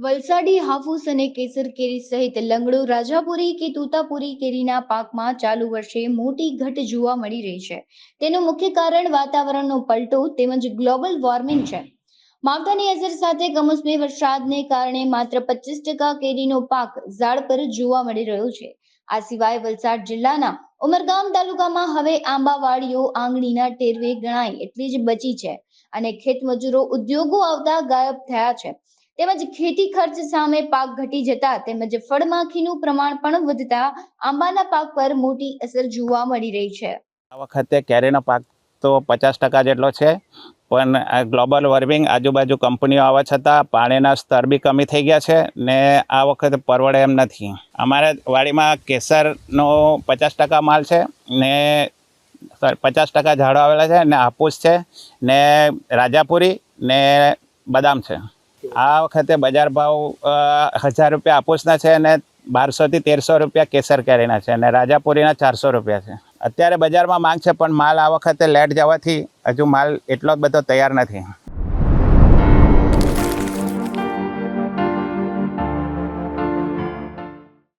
વલસાડી હાફૂસ અને કેસર કેરી સહિત લંગડો રાજાપુરી કે તોતાપુરી કેરીના પાકમાં ચાલુ વર્ષે મોટી ઘટ જોવા મળી રહી છે. તેનું મુખ્ય કારણ વાતાવરણનો પલટો તેમજ ગ્લોબલ વોર્મિંગ છે. માવઠાની અસર સાથે કમોસમી વરસાદને કારણે માત્ર 25% કેરીનો પાક ઝાડ પર જોવા મળી રહ્યો છે. આ સિવાય વલસાડ જિલ્લાના ઉમરગામ તાલુકામાં હવે આંબાવાડીઓ આંગળીના ટેરવે ગણાય એટલી જ બચી છે અને ખેતમજૂરો ઉદ્યોગો આવતા ગાયબ થયા છે. તેમજ ખેતી ખર્ચ સામે પાક ઘટી જતા તેમજ ફળમાખીનું પ્રમાણ પણ વધતા આંબાના પાક પર મોટી અસર જોવા મળી રહી છે. આ વખતે કેરીનો પાક તો 50% જેટલો છે, પણ આ ગ્લોબલ વોર્મિંગ આજુબાજુ કંપનીઓ આવવા છતાં પાણીના સ્તર બી કમી થઈ ગયા છે ને આ વખતે પરવડે એમ નથી. અમારા વાડીમાં કેસરનો 50% માલ છે ને 50% ઝાડો આવેલા છે ને હાફૂસ છે ને રાજાપુરી ને બદામ છે. આ વખતે બજાર ભાવ 1000 રૂપિયા હાફૂસના છે અને 1200 થી 1300 રૂપિયા કેસર કેરીના છે અને રાજાપુરીના 400 રૂપિયા છે. અત્યારે બજારમાં માંગ છે, પણ માલ આ વખતે લેટ જવાથી હજુ માલ એટલો બધો તૈયાર નથી.